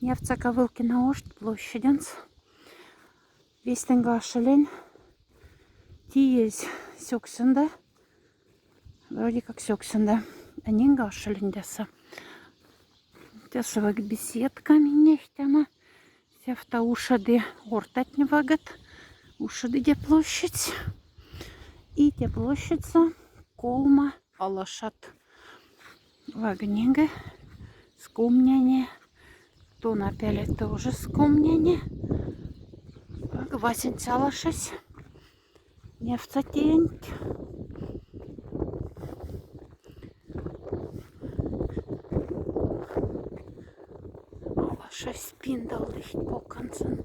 Невцака Вылкина ошт площаденц. Вестенга шелень. Тиез сёксенда. Вроде как сёксенда. Анинга шелендеса. Тесовак беседками нехтяна. Севта ушады ортатни вагат. Ушады де площадь. И те площадьца колма алашат. Вагнега. Скумняне. То напяли тоже скумняне. Васень алашась. Невцатень. Алашась пиндал их поканцен.